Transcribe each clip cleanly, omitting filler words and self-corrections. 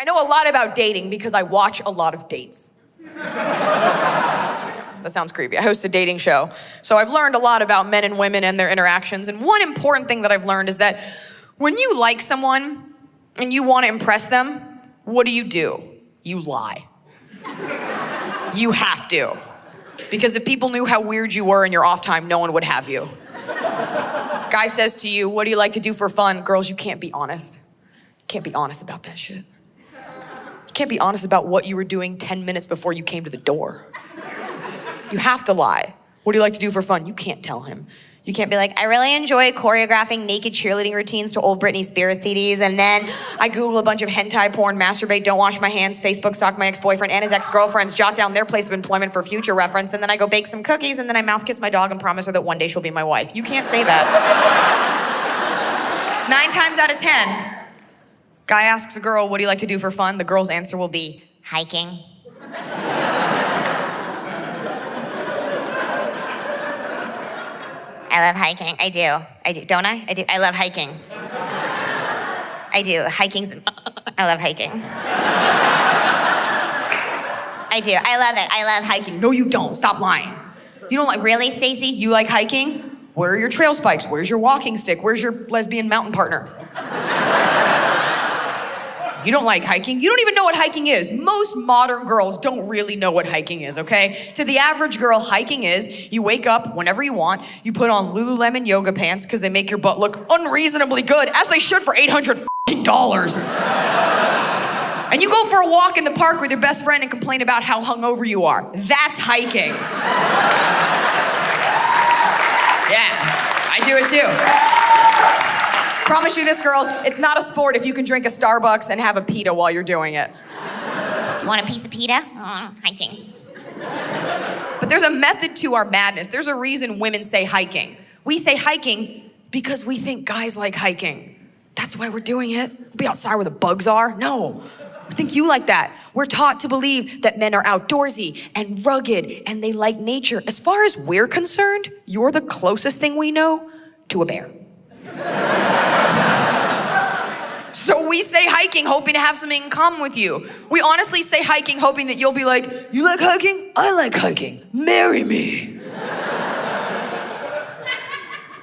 know a lot about dating because I watch a lot of dates. That sounds creepy. I host a dating show. So I've learned a lot about men and women and their interactions. And one important thing that I've learned is that when you like someone and you want to impress them, what do? You lie. You have to. Because if people knew how weird you were in your off time, no one would have you. Guy says to you, what do you like to do for fun? Girls, you can't be honest. You can't be honest about that shit. You can't be honest about what you were doing 10 minutes before you came to the door. You have to lie. What do you like to do for fun? You can't tell him. You can't be like, I really enjoy choreographing naked cheerleading routines to old Britney Spears CDs, and then I Google a bunch of hentai porn, masturbate, don't wash my hands, Facebook stalk my ex-boyfriend and his ex-girlfriends, jot down their place of employment for future reference, and then I go bake some cookies, and then I mouth kiss my dog and promise her that one day she'll be my wife. You can't say that. 9 times out of 10, guy asks a girl, what do you like to do for fun? The girl's answer will be, hiking. I love hiking. I do. Don't I? I do. I love hiking. I do. I love hiking. I do. I love it. I love hiking. No, you don't. Stop lying. You don't like, really, Stacy? You like hiking? Where are your trail spikes? Where's your walking stick? Where's your lesbian mountain partner? You don't like hiking. You don't even know what hiking is. Most modern girls don't really know what hiking is, okay? To the average girl, hiking is you wake up whenever you want, you put on Lululemon yoga pants because they make your butt look unreasonably good, as they should for $800. And you go for a walk in the park with your best friend and complain about how hungover you are. That's hiking. Yeah, I do it too. Promise you this, girls, it's not a sport if you can drink a Starbucks and have a pita while you're doing it. Do you want a piece of pita? Hiking. But there's a method to our madness. There's a reason women say hiking. We say hiking because we think guys like hiking. That's why we're doing it. We'll be outside where the bugs are. No, we think you like that. We're taught to believe that men are outdoorsy and rugged and they like nature. As far as we're concerned, you're the closest thing we know to a bear. So we say hiking hoping to have something in common with you. We honestly say hiking hoping that you'll be like, you like hiking? I like hiking. Marry me.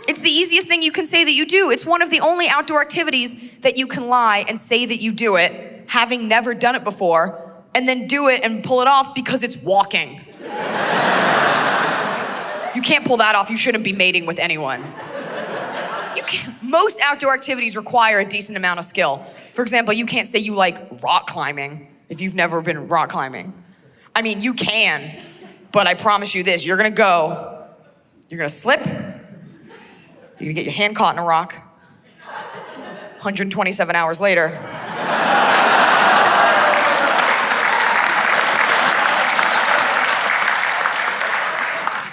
It's the easiest thing you can say that you do. It's one of the only outdoor activities that you can lie and say that you do it, having never done it before, and then do it and pull it off because it's walking. You can't pull that off. You shouldn't be mating with anyone. Most outdoor activities require a decent amount of skill. For example, you can't say you like rock climbing if you've never been rock climbing. I mean, you can, but I promise you this, you're gonna go, you're gonna slip, you're gonna get your hand caught in a rock, 127 hours later.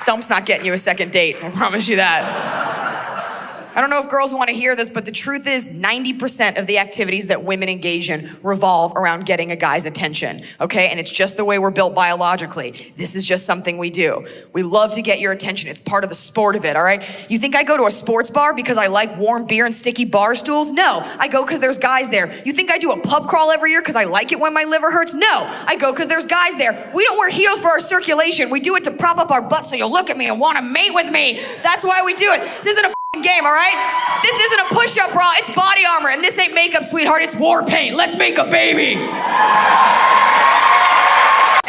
Stump's not getting you a second date, I promise you that. I don't know if girls want to hear this, but the truth is 90% of the activities that women engage in revolve around getting a guy's attention, okay? And it's just the way we're built biologically. This is just something we do. We love to get your attention. It's part of the sport of it, all right? You think I go to a sports bar because I like warm beer and sticky bar stools? No, I go because there's guys there. You think I do a pub crawl every year because I like it when my liver hurts? No, I go because there's guys there. We don't wear heels for our circulation. We do it to prop up our butts so you'll look at me and want to mate with me. That's why we do it. This isn't a game, all right? This isn't a push-up bra, it's body armor, and this ain't makeup, sweetheart, it's war paint. Let's make a baby. And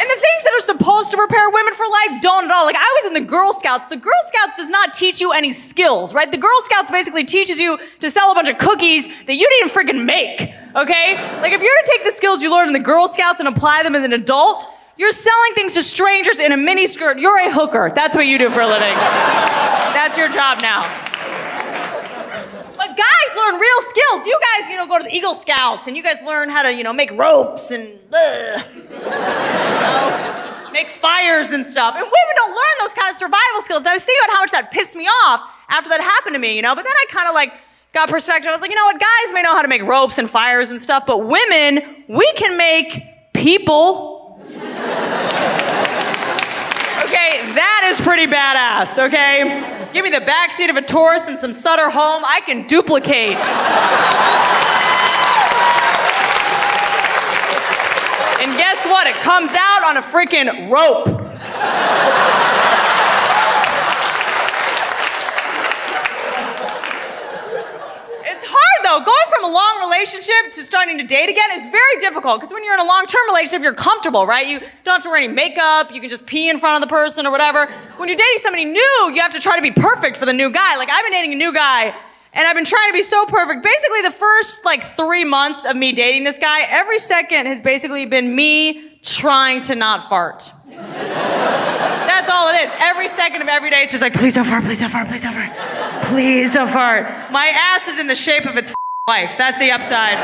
the things that are supposed to prepare women for life don't at all. Like, I was in the Girl Scouts. The Girl Scouts does not teach you any skills, right? The Girl Scouts basically teaches you to sell a bunch of cookies that you didn't freaking make, okay? Like, if you're to take the skills you learned in the Girl Scouts and apply them as an adult, you're selling things to strangers in a mini skirt. You're a hooker. That's what you do for a living. That's your job now. But guys learn real skills. You guys, go to the Eagle Scouts and you guys learn how to, make ropes and make fires and stuff. And women don't learn those kind of survival skills. And I was thinking about how much that pissed me off after that happened to me, But then I kind of got perspective. I was like, you know what? Guys may know how to make ropes and fires and stuff, but women, we can make people. Okay, that is pretty badass, okay? Give me the backseat of a Taurus and some Sutter home, I can duplicate. And guess what? It comes out on a freaking rope. Going from a long relationship to starting to date again is very difficult because when you're in a long-term relationship, you're comfortable, right? You don't have to wear any makeup. You can just pee in front of the person or whatever. When you're dating somebody new, you have to try to be perfect for the new guy. Like, I've been dating a new guy, and I've been trying to be so perfect. Basically, the first, 3 months of me dating this guy, every second has basically been me trying to not fart. That's all it is. Every second of every day, it's just like, please don't fart, please don't fart, please don't fart. Please don't fart. My ass is in the shape of its life. That's the upside.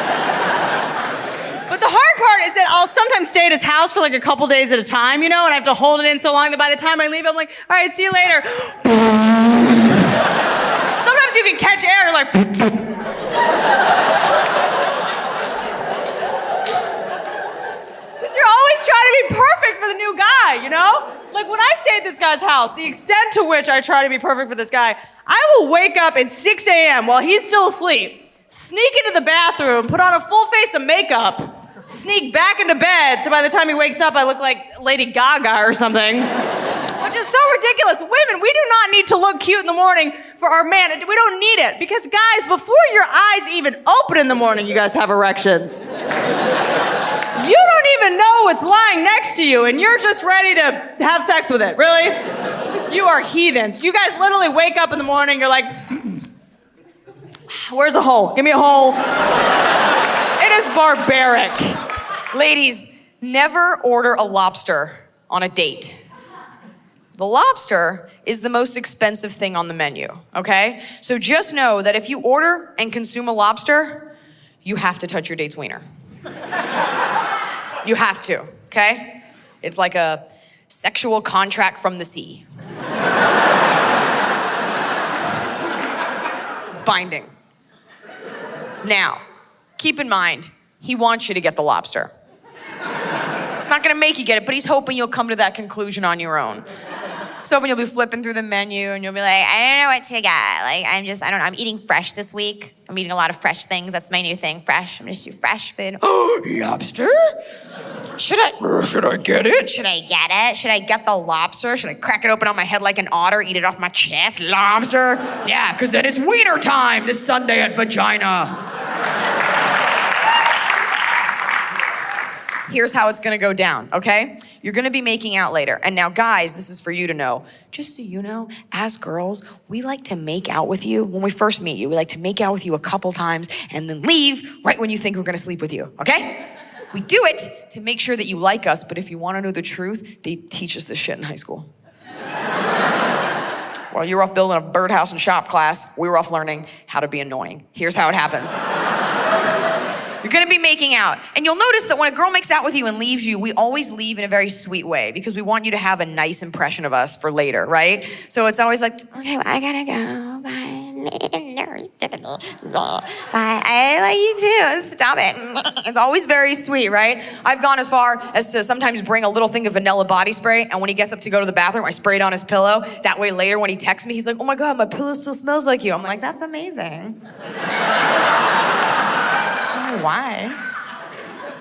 But the hard part is that I'll sometimes stay at his house for a couple days at a time, and I have to hold it in so long that by the time I leave, I'm like, all right, see you later. Sometimes you can catch air, like. Because you're always trying to be perfect for the new guy, Like, when I stay at this guy's house, the extent to which I try to be perfect for this guy, I will wake up at 6 a.m. while he's still asleep, sneak into the bathroom, put on a full face of makeup, sneak back into bed, so by the time he wakes up, I look like Lady Gaga or something. Which is so ridiculous. Women, we do not need to look cute in the morning for our man. We don't need it. Because, guys, before your eyes even open in the morning, you guys have erections. You don't even know what's lying next to you, and you're just ready to have sex with it. Really? You are heathens. You guys literally wake up in the morning, you're like, where's a hole? Give me a hole. It is barbaric. Ladies, never order a lobster on a date. The lobster is the most expensive thing on the menu, okay? So just know that if you order and consume a lobster, you have to touch your date's wiener. You have to, okay? It's like a sexual contract from the sea. It's binding. Now, keep in mind, he wants you to get the lobster. He's not gonna make you get it, but he's hoping you'll come to that conclusion on your own. He's hoping you'll be flipping through the menu and you'll be like, I don't know what to get. I don't know, I'm eating fresh this week. I'm eating a lot of fresh things. That's my new thing, fresh. I'm gonna do fresh food. Oh, lobster? Should I get it? Should I get it? Should I get the lobster? Should I crack it open on my head like an otter, eat it off my chest? Lobster? Yeah, because then it's wiener time this Sunday at Vagina. Here's how it's gonna go down, okay? You're gonna be making out later. And now, guys, this is for you to know. Just so you know, as girls, we like to make out with you when we first meet you. We like to make out with you a couple times and then leave right when you think we're gonna sleep with you, okay? We do it to make sure that you like us, but if you wanna know the truth, they teach us this shit in high school. While you were off building a birdhouse and shop class, we were off learning how to be annoying. Here's how it happens. You're gonna be making out. And you'll notice that when a girl makes out with you and leaves you, we always leave in a very sweet way because we want you to have a nice impression of us for later, right? So it's always like, okay, well, I gotta go, bye. Bye, I love you too, stop it. It's always very sweet, right? I've gone as far as to sometimes bring a little thing of vanilla body spray, and when he gets up to go to the bathroom, I spray it on his pillow. That way later when he texts me, he's like, oh my God, my pillow still smells like you. I'm like, that's amazing. Why?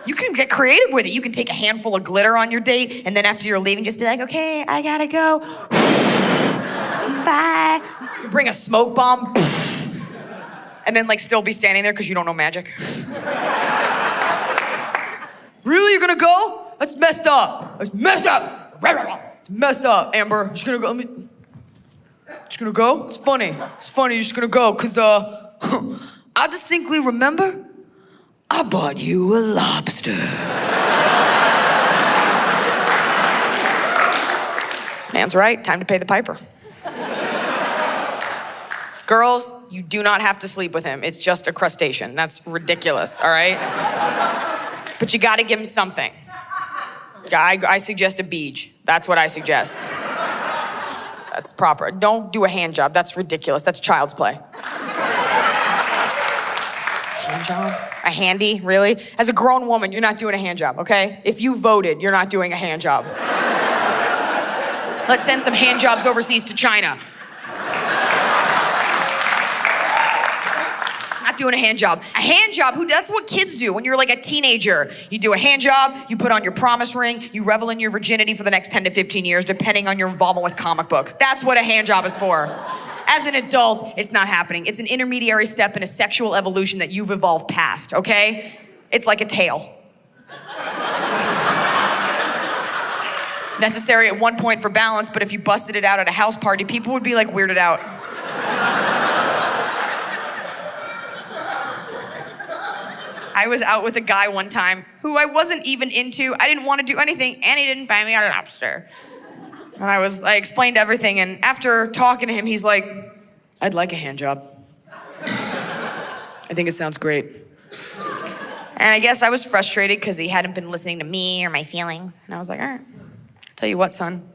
You can get creative with it. You can take a handful of glitter on your date, and then after you're leaving, just be like, okay, I gotta go. Bye. You bring a smoke bomb, and then still be standing there because you don't know magic. Really, you're gonna go? That's messed up. That's messed up. It's messed up, Amber. Just gonna go. Just gonna go? It's funny. It's funny. You're just gonna go, because I distinctly remember I bought you a lobster. Man's right, time to pay the piper. Girls, you do not have to sleep with him. It's just a crustacean. That's ridiculous, all right? But you gotta give him something. I suggest a beach. That's what I suggest. That's proper. Don't do a hand job. That's ridiculous. That's child's play. Hand job? A handy, really? As a grown woman, you're not doing a hand job, okay? If you voted, you're not doing a hand job. Let's send some hand jobs overseas to China. Not not doing a hand job. A hand job, that's what kids do when you're like a teenager. You do a hand job, you put on your promise ring, you revel in your virginity for the next 10 to 15 years, depending on your involvement with comic books. That's what a hand job is for. As an adult, it's not happening. It's an intermediary step in a sexual evolution that you've evolved past, okay? It's like a tail. Necessary at one point for balance, but if you busted it out at a house party, people would be like weirded out. I was out with a guy one time who I wasn't even into. I didn't want to do anything, and he didn't buy me a lobster. And I explained everything, and after talking to him, he's like, I'd like a hand job. I think it sounds great. And I guess I was frustrated because he hadn't been listening to me or my feelings. And I was like, all right, tell you what, son.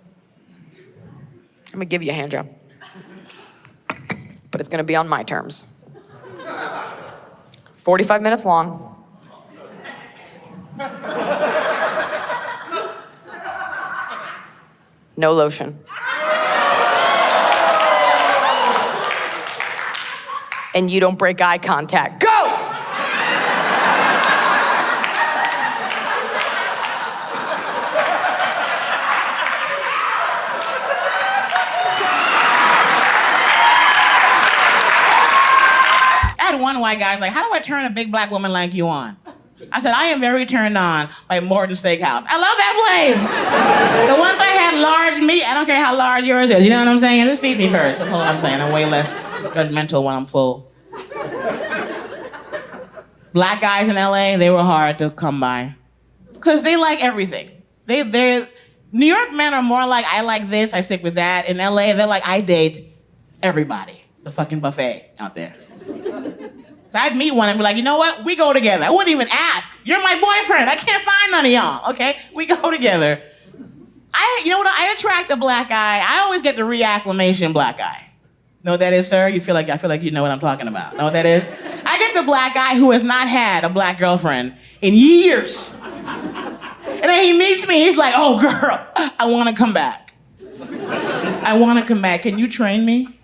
I'm gonna give you a hand job. But it's gonna be on my terms. 45 minutes long. No lotion. And you don't break eye contact. Go! I had one white guy like, how do I turn a big black woman like you on? I said, I am very turned on by Morton Steakhouse. I love that place. The ones I had large meat, I don't care how large yours is. You know what I'm saying? Just feed me first. That's all I'm saying. I'm way less judgmental when I'm full. Black guys in LA, they were hard to come by. Because they like everything. They're New York men are more like, I like this, I stick with that. In LA, they're like, I date everybody. The fucking buffet out there. So I'd meet one and be like, you know what? We go together. I wouldn't even ask. You're my boyfriend. I can't find none of y'all, okay? We go together. You know what? I attract a black guy. I always get the reacclimation black guy. Know what that is, sir? I feel like you know what I'm talking about. Know what that is? I get the black guy who has not had a black girlfriend in years. And then he meets me. He's like, oh, girl, I want to come back. I want to come back. Can you train me?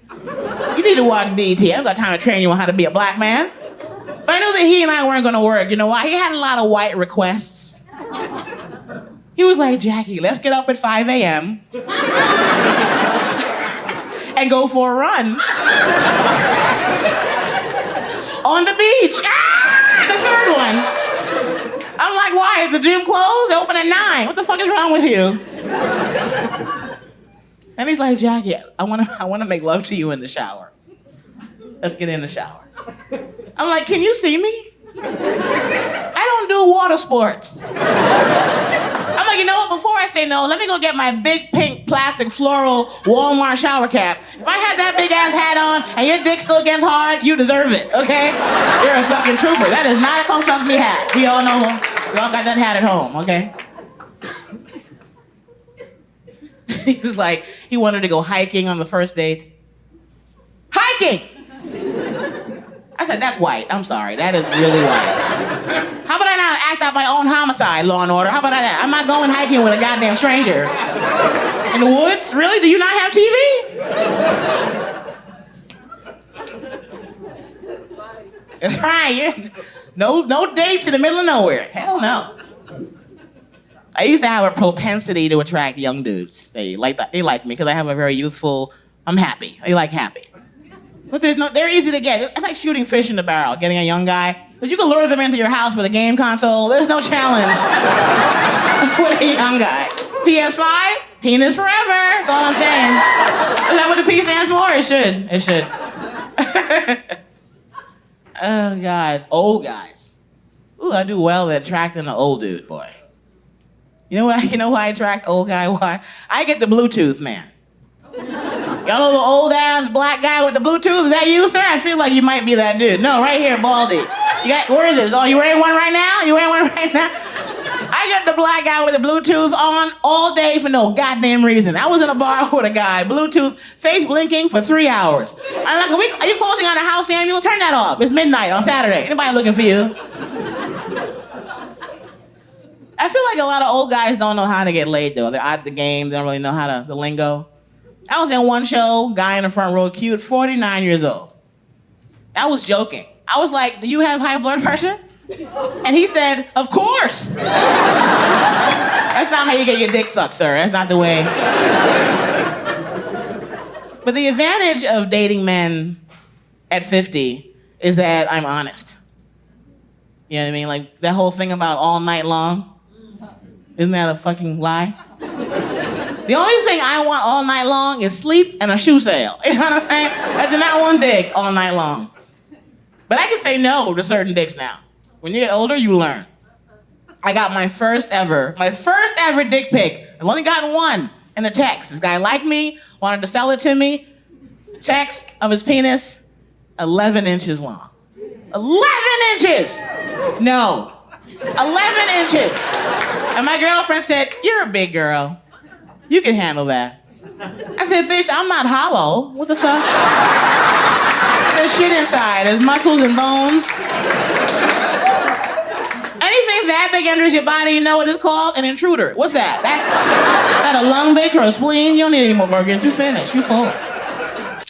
You need to watch BET. I don't got time to train you on how to be a black man. But I knew that he and I weren't gonna work. You know why? He had a lot of white requests. He was like, Jackie, let's get up at 5 a.m. and go for a run on the beach. Ah, the third one. I'm like, why? Is the gym closed? They open at 9. What the fuck is wrong with you? And he's like, Jackie, I wanna make love to you in the shower. Let's get in the shower. I'm like, can you see me? I don't do water sports. I'm like, you know what? Before I say no, let me go get my big pink plastic floral Walmart shower cap. If I had that big ass hat on and your dick still gets hard, you deserve it, okay? You're a fucking trooper. That is not a come fuck me hat. We all know, we all got that hat at home, okay? He was like, he wanted to go hiking on the first date. Hiking! I said, that's white. I'm sorry. That is really white. How about I now act out my own homicide, Law and Order? How about that? I'm not going hiking with a goddamn stranger. In the woods? Really? Do you not have TV? That's right. No dates in the middle of nowhere. Hell no. I used to have a propensity to attract young dudes. They like me because I have a very youthful, I'm happy. They like happy. But they're easy to get. It's like shooting fish in the barrel, getting a young guy. But you can lure them into your house with a game console. There's no challenge with a young guy. PS5, penis forever. That's all I'm saying. Is that what the P stands for? It should. Oh, God. Old guys. Ooh, I do well at attracting an old dude, boy. You know why I attract old guy? Why? I get the Bluetooth man. Y'all know the old ass black guy with the Bluetooth? Is that you, sir? I feel like you might be that dude. No, right here, Baldy. Where is it? Oh, you wearing one right now? You wearing one right now? I got the black guy with the Bluetooth on all day for no goddamn reason. I was in a bar with a guy, Bluetooth, face blinking for 3 hours. I'm like, are you closing on a house, Samuel? Turn that off. It's midnight on Saturday. Anybody looking for you? I feel like a lot of old guys don't know how to get laid, though. They're out of the game. They don't really know the lingo. I was in one show, guy in the front row, cute, 49 years old. I was joking. I was like, do you have high blood pressure? And he said, of course. That's not how you get your dick sucked, sir. That's not the way. But the advantage of dating men at 50 is that I'm honest. You know what I mean? Like that whole thing about all night long. Isn't that a fucking lie? The only thing I want all night long is sleep and a shoe sale. You know what I'm saying? I do not want dick all night long. But I can say no to certain dicks now. When you get older, you learn. I got my first ever dick pic. I've only gotten one in a text. This guy liked me, wanted to sell it to me. Text of his penis, 11 inches long. 11 inches! No. 11 inches. And my girlfriend said, you're a big girl. You can handle that. I said, bitch, I'm not hollow. What the fuck? There's shit inside. There's muscles and bones. Anything that big enters your body, you know what it's called? An intruder. What's that? That's that a lung, bitch, or a spleen? You don't need any more organs. You finished. You full.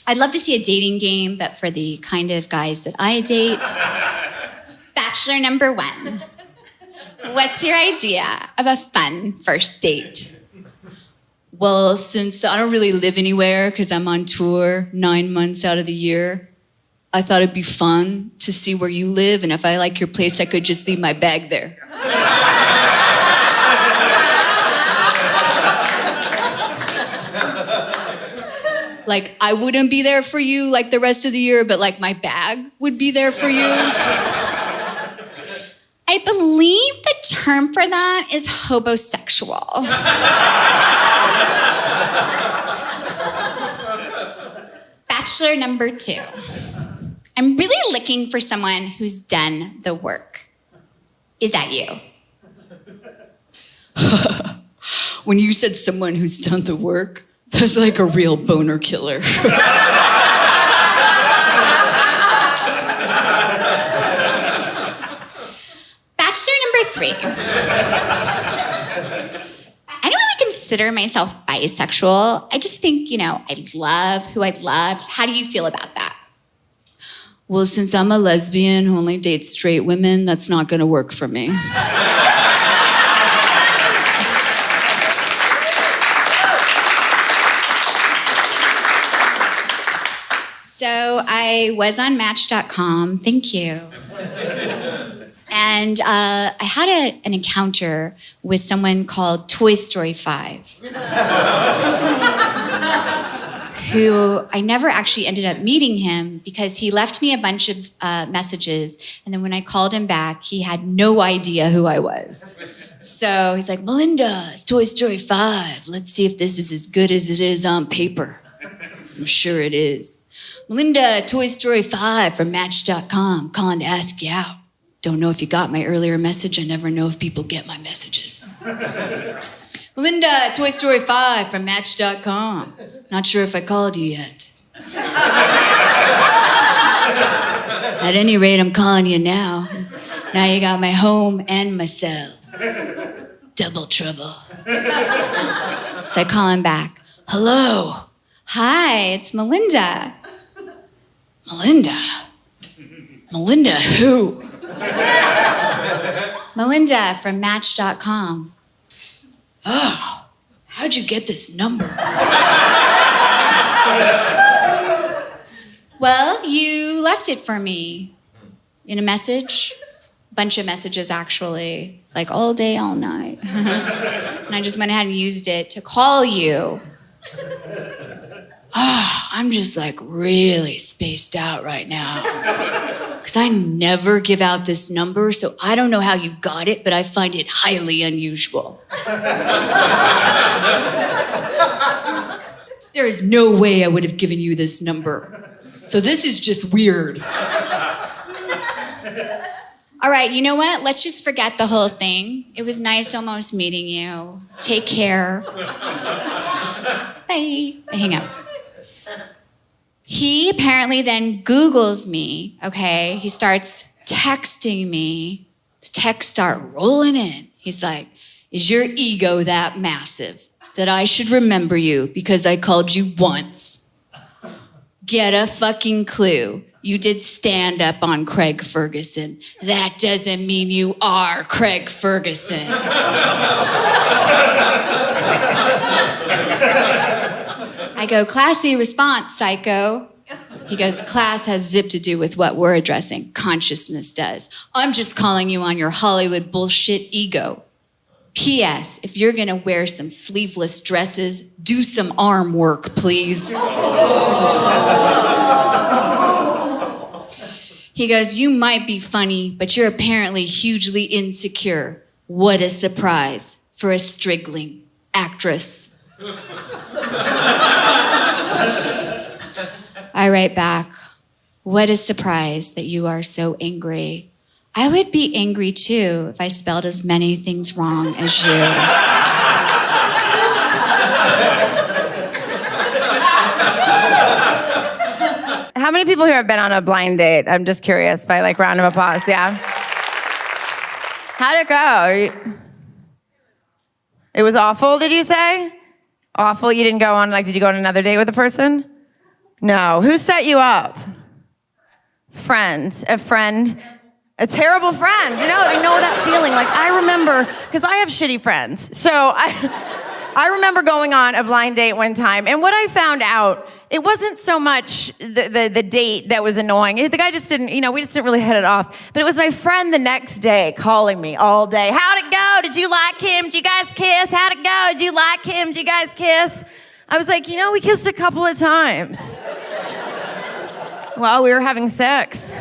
I'd love to see a dating game, but for the kind of guys that I date. Bachelor number 1. What's your idea of a fun first date? Well, since I don't really live anywhere because I'm on tour 9 months out of the year, I thought it'd be fun to see where you live, and if I like your place, I could just leave my bag there. Like, I wouldn't be there for you like the rest of the year, but like my bag would be there for you. I believe the term for that is hobosexual. Bachelor number 2. I'm really looking for someone who's done the work. Is that you? When you said someone who's done the work, that's like a real boner killer. Bachelor number 3. I don't really consider myself bisexual. I just think, I love who I love. How do you feel about that? Well, since I'm a lesbian who only dates straight women, that's not gonna work for me. So I was on Match.com. Thank you. And I had an encounter with someone called Toy Story 5, who I never actually ended up meeting him because he left me a bunch of messages, and then when I called him back, he had no idea who I was. So he's like, Melinda, it's Toy Story 5. Let's see if this is as good as it is on paper. I'm sure it is. Melinda, Toy Story 5 from Match.com, calling to ask you out. Don't know if you got my earlier message. I never know if people get my messages. Melinda, Toy Story 5 from Match.com. Not sure if I called you yet. At any rate, I'm calling you now. Now you got my home and my cell. Double trouble. So I call him back. Hello. Hi, it's Melinda. Melinda? Melinda who? Melinda from Match.com. Oh, how'd you get this number? Well, you left it for me in a message. Bunch of messages, actually. Like all day, all night. And I just went ahead and used it to call you. Oh, I'm just like really spaced out right now. Because I never give out this number, so I don't know how you got it, but I find it highly unusual. There is no way I would have given you this number. So this is just weird. All right, you know what? Let's just forget the whole thing. It was nice almost meeting you. Take care. Bye. I hang up. He apparently then Googles me, okay? He starts texting me. The texts start rolling in. He's like, is your ego that massive that I should remember you because I called you once? Get a fucking clue. You did stand up on Craig Ferguson. That doesn't mean you are Craig Ferguson. I go, classy response, psycho. He goes, class has zip to do with what we're addressing. Consciousness does. I'm just calling you on your Hollywood bullshit ego. P.S. If you're gonna wear some sleeveless dresses, do some arm work, please. He goes, you might be funny, but you're apparently hugely insecure. What a surprise for a strigling actress. I write back, what a surprise that you are so angry. I would be angry too if I spelled as many things wrong as you. How many people here have been on a blind date? I'm just curious, by like round of applause, yeah? How'd it go? It was awful, did you say? Awful, you didn't go on, like, did you go on another date with a person? No, who set you up? A friend, a terrible friend. You know, I know that feeling. Like, I remember, because I have shitty friends. So I remember going on a blind date one time, and what I found out, it wasn't so much the date that was annoying. The guy just didn't, we just didn't really hit it off. But it was my friend the next day calling me all day. How'd it go? Did you like him? Did you guys kiss? How'd it go? Did you like him? Did you guys kiss? I was like, we kissed a couple of times while we were having sex.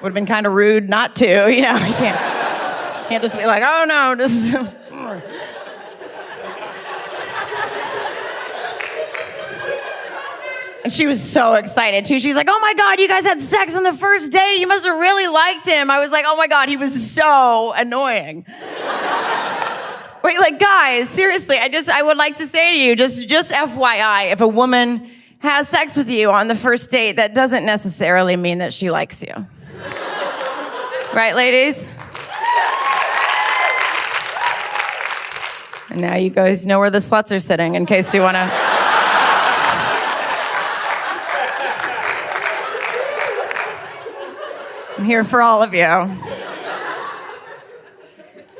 Would have been kind of rude not to, You can't just be like, oh no, this is... And she was so excited too. She's like, oh my God, you guys had sex on the first day. You must have really liked him. I was like, oh my God, he was so annoying. Wait, like guys, seriously, I would like to say to you, just FYI, if a woman has sex with you on the first date, that doesn't necessarily mean that she likes you. Right, ladies? And now you guys know where the sluts are sitting in case you want to... I'm here for all of you.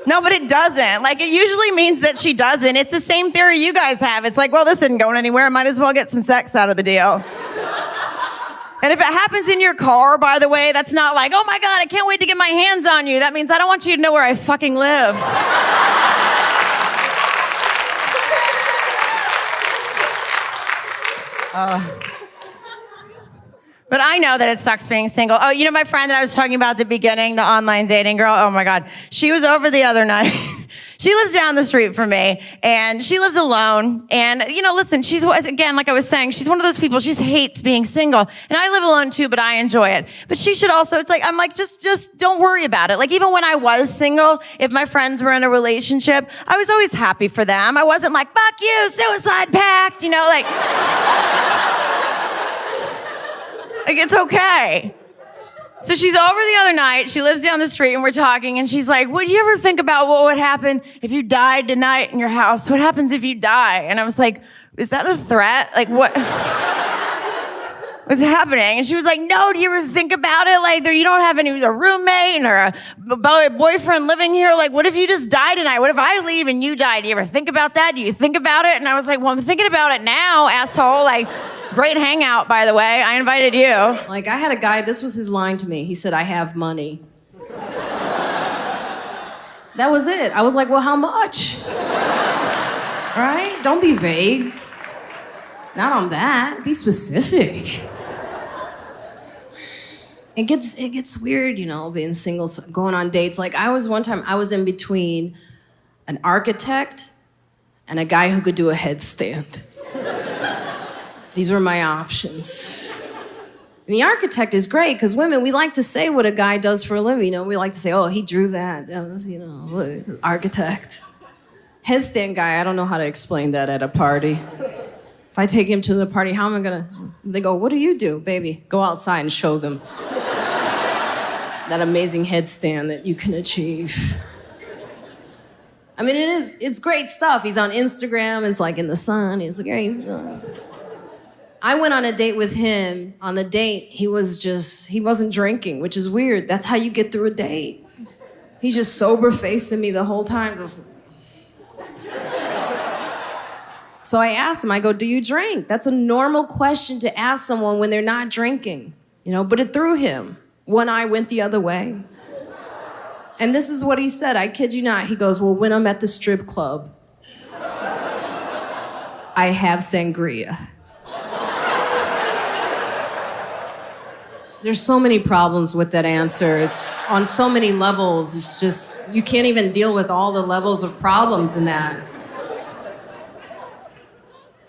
No, but it doesn't. Like, it usually means that she doesn't. It's the same theory you guys have. It's like, well, this isn't going anywhere. I might as well get some sex out of the deal. And if it happens in your car, by the way, that's not like, oh my God, I can't wait to get my hands on you. That means I don't want you to know where I fucking live. But I know that it sucks being single. Oh, my friend that I was talking about at the beginning, the online dating girl? Oh my God. She was over the other night. She lives down the street from me, and she lives alone. And, listen, she's, again, like I was saying, she's one of those people, she just hates being single. And I live alone too, but I enjoy it. But she should also, it's like, I'm like, just don't worry about it. Like, even when I was single, if my friends were in a relationship, I was always happy for them. I wasn't like, fuck you, suicide pact, like... Like, it's okay. So she's over the other night. She lives down the street, and we're talking, and she's like, would you ever think about what would happen if you died tonight in your house? What happens if you die? And I was like, is that a threat? Like, what? What's happening? And she was like, no, do you ever think about it? Like, you don't have a roommate or a boyfriend living here. Like, what if you just die tonight? What if I leave and you die? Do you ever think about that? Do you think about it? And I was like, well, I'm thinking about it now, asshole. Like, great hangout, by the way. I invited you. Like, I had a guy, this was his line to me. He said, I have money. That was it. I was like, well, how much? Right? Don't be vague. Not on that. Be specific. It gets weird, being single, going on dates. Like, one time I was in between an architect and a guy who could do a headstand. These were my options. And the architect is great, because women, we like to say what a guy does for a living. We like to say, oh, he drew that. That was, look, architect. Headstand guy, I don't know how to explain that at a party. If I take him to the party, how am I gonna... They go, what do you do, baby? Go outside and show them that amazing headstand that you can achieve. I mean, it's great stuff. He's on Instagram, it's like in the sun, it's great. I went on a date with him. On the date, he wasn't drinking, which is weird. That's how you get through a date. He's just sober facing me the whole time. So I asked him, I go, do you drink? That's a normal question to ask someone when they're not drinking, but it threw him. One eye went the other way. And this is what he said, I kid you not. He goes, well, when I'm at the strip club, I have sangria. There's so many problems with that answer. It's on so many levels. It's just, you can't even deal with all the levels of problems in that.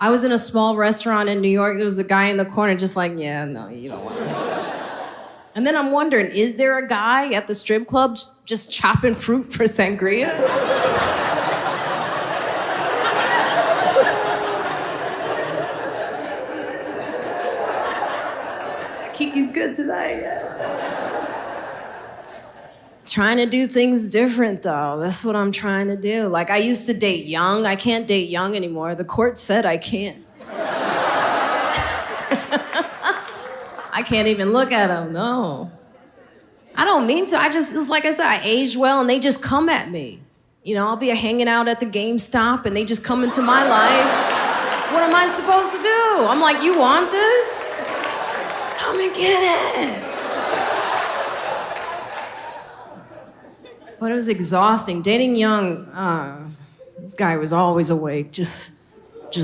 I was in a small restaurant in New York. There was a guy in the corner just like, yeah, no, you don't want to. And then I'm wondering, is there a guy at the strip club just chopping fruit for sangria? Kiki's good tonight. Trying to do things different, though. That's what I'm trying to do. Like, I used to date young. I can't date young anymore. The court said I can't. I can't even look at them, no. I don't mean to. It's like I said, I aged well, and they just come at me. I'll be hanging out at the GameStop, and they just come into my life. What am I supposed to do? I'm like, you want this? Come and get it. But it was exhausting. Dating young, this guy was always awake, just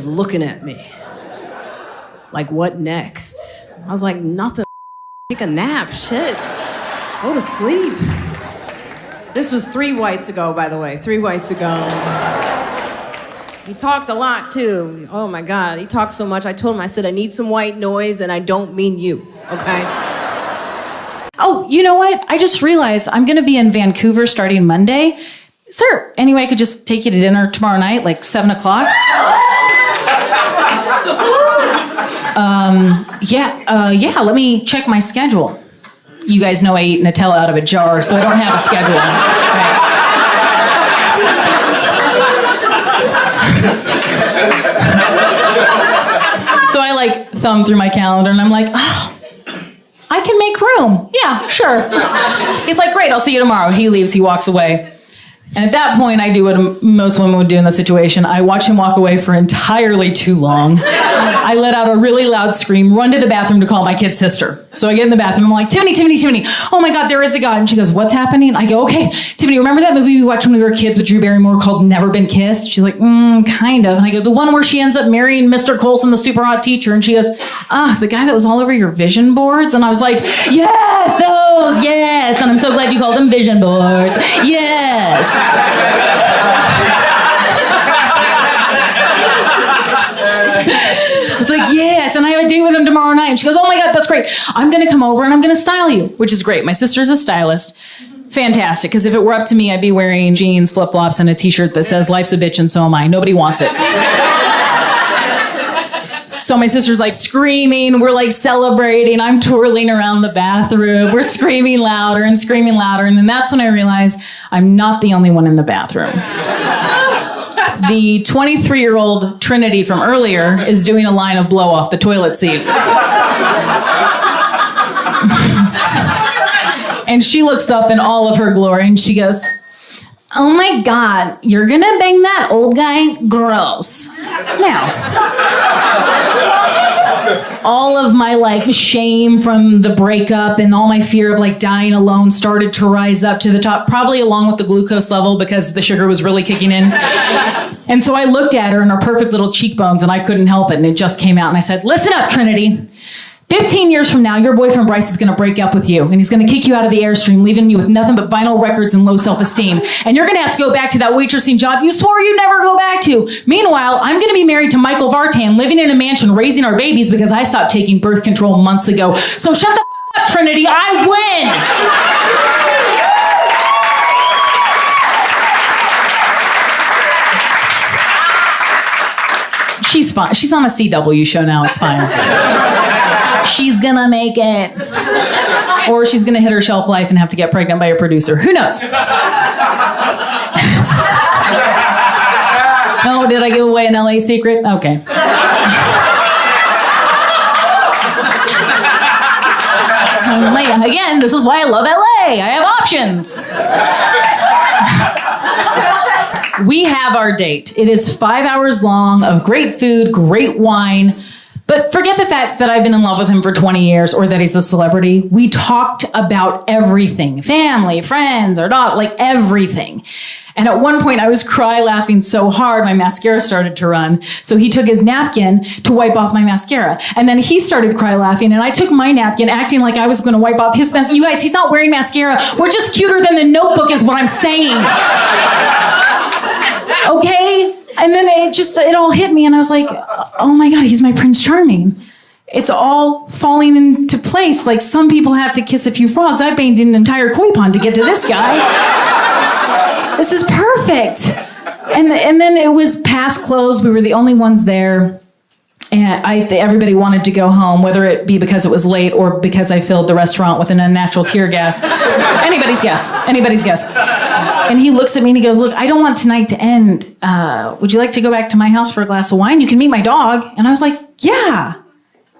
looking at me. Like, what next? I was like, nothing. Take a nap, shit. Go to sleep. This was 3 whites ago, by the way, 3 whites ago. He talked a lot, too. Oh, my God, he talked so much. I told him, I said, I need some white noise, and I don't mean you, okay? Oh, you know what? I just realized I'm going to be in Vancouver starting Monday. Is there any way I could just take you to dinner tomorrow night, like 7 o'clock? Yeah, let me check my schedule. You guys know I eat Nutella out of a jar, so I don't have a schedule. Right. So I thumb through my calendar and I'm like, oh, I can make room. Yeah, sure. He's like, great, I'll see you tomorrow. He leaves, he walks away. And at that point, I do what most women would do in this situation. I watch him walk away for entirely too long. I let out a really loud scream, run to the bathroom to call my kid's sister. So I get in the bathroom, I'm like, Tiffany, oh my God, there is a God. And she goes, what's happening? I go, okay, Tiffany, remember that movie we watched when we were kids with Drew Barrymore called Never Been Kissed? She's like, kind of. And I go, the one where she ends up marrying Mr. Coulson, the super hot teacher. And she goes, the guy that was all over your vision boards? And I was like, yes, those, yes. And I'm so glad you called them vision boards. Yes. I was like, yes, and I have a date with him tomorrow night. And she goes, oh my God, that's great. I'm going to come over and I'm going to style you, which is great. My sister's a stylist. Fantastic, because if it were up to me, I'd be wearing jeans, flip-flops, and a t-shirt that says, life's a bitch and so am I. Nobody wants it. So my sister's screaming, we're celebrating, I'm twirling around the bathroom, we're screaming louder, and then that's when I realize I'm not the only one in the bathroom. The 23-year-old Trinity from earlier is doing a line of blow off the toilet seat. And she looks up in all of her glory and she goes, oh my God, you're gonna bang that old guy? Gross. Now, all of my shame from the breakup and all my fear of dying alone started to rise up to the top, probably along with the glucose level because the sugar was really kicking in. And so I looked at her and her perfect little cheekbones and I couldn't help it and it just came out and I said, listen up, Trinity. 15 years from now, your boyfriend Bryce is going to break up with you, and he's going to kick you out of the Airstream, leaving you with nothing but vinyl records and low self-esteem. And you're going to have to go back to that waitressing job you swore you'd never go back to. Meanwhile, I'm going to be married to Michael Vartan, living in a mansion, raising our babies because I stopped taking birth control months ago. So shut the f*** up, Trinity. I win. She's fine. She's on a CW show now. It's fine. She's gonna make it. Or she's gonna hit her shelf life and have to get pregnant by a producer. Who knows? Oh, did I give away an LA secret? Okay. Again, this is why I love LA. I have options. We have our date. It is 5 hours long of great food, great wine. But forget the fact that I've been in love with him for 20 years or that he's a celebrity. We talked about everything. Family, friends, our dog, like everything. And at one point I was laughing so hard my mascara started to run. So he took his napkin to wipe off my mascara. And then he started laughing and I took my napkin acting like I was going to wipe off his mascara. You guys, he's not wearing mascara. We're just cuter than the Notebook is what I'm saying. Okay? And then it all hit me and I was like, oh my God, he's my Prince Charming. It's all falling into place. Like some people have to kiss a few frogs. I've banged an entire koi pond to get to this guy. This is perfect. And then it was past close. We were the only ones there. And everybody wanted to go home, whether it be because it was late or because I filled the restaurant with an unnatural tear gas. Anybody's guess. And he looks at me and he goes, look, I don't want tonight to end. Would you like to go back to my house for a glass of wine? You can meet my dog. And I was like, yeah,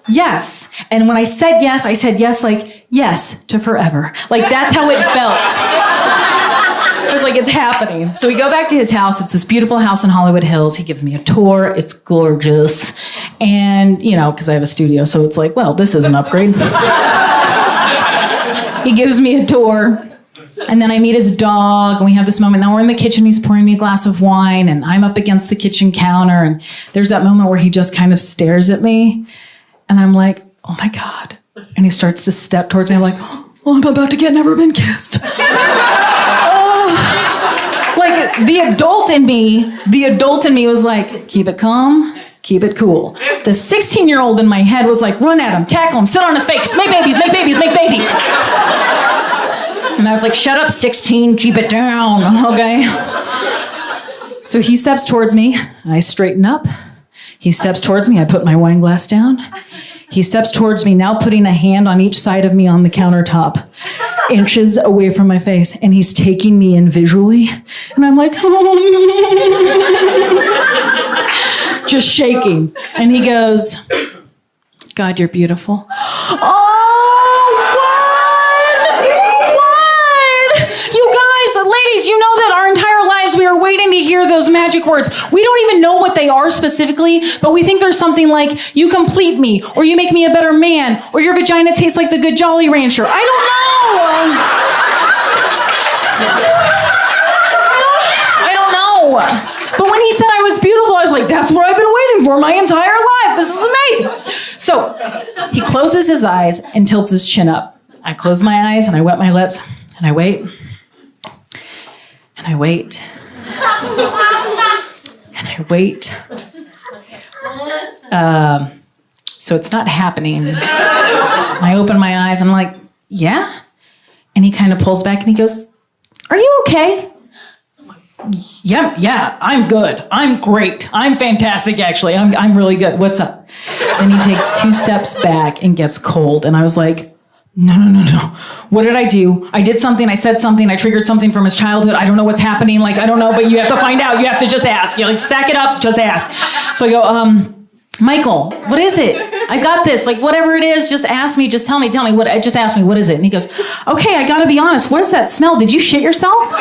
yes. And when I said yes, like yes to forever. Like that's how it felt. I was like, it's happening. So we go back to his house. It's this beautiful house in Hollywood Hills. He gives me a tour. It's gorgeous. And, because I have a studio, so it's like, well, this is an upgrade. He gives me a tour. And then I meet his dog, and we have this moment. Now we're in the kitchen. He's pouring me a glass of wine, and I'm up against the kitchen counter. And there's that moment where he just kind of stares at me. And I'm like, oh, my God. And he starts to step towards me. I'm like, oh, I'm about to get never been kissed. Like the adult in me was like, keep it calm, keep it cool. The 16-year-old in my head was like, run at him, tackle him, sit on his face, make babies, make babies, make babies. And I was like, shut up, 16, keep it down, okay? So he steps towards me, I straighten up. He steps towards me, I put my wine glass down. He steps towards me, now putting a hand on each side of me on the countertop, inches away from my face, and he's taking me in visually. And I'm like, oh. Just shaking. And he goes, God, you're beautiful. You guys, ladies, you know that our entire lives we are waiting to hear those magic words. We don't even know what they are specifically, but we think there's something like, you complete me, or you make me a better man, or your vagina tastes like the good Jolly Rancher. I don't know. I don't know. But when he said I was beautiful, I was like, that's what I've been waiting for my entire life. This is amazing. So he closes his eyes and tilts his chin up. I close my eyes and I wet my lips and I wait. And I wait. And I wait. So it's not happening. I open my eyes and I'm like, yeah? And he kind of pulls back and he goes, are you okay? Yeah, I'm good. I'm great. I'm fantastic, actually. I'm really good. What's up? Then he takes 2 steps back and gets cold. And I was like, no. What did I do? I did something. I said something. I triggered something from his childhood. I don't know what's happening. Like, I don't know, but you have to find out. You have to just ask. You're like, sack it up. Just ask. So I go, Michael, what is it? I got this. Like, whatever it is, just ask me. Just tell me. Just ask me. What is it? And he goes, okay, I got to be honest. What is that smell? Did you shit yourself?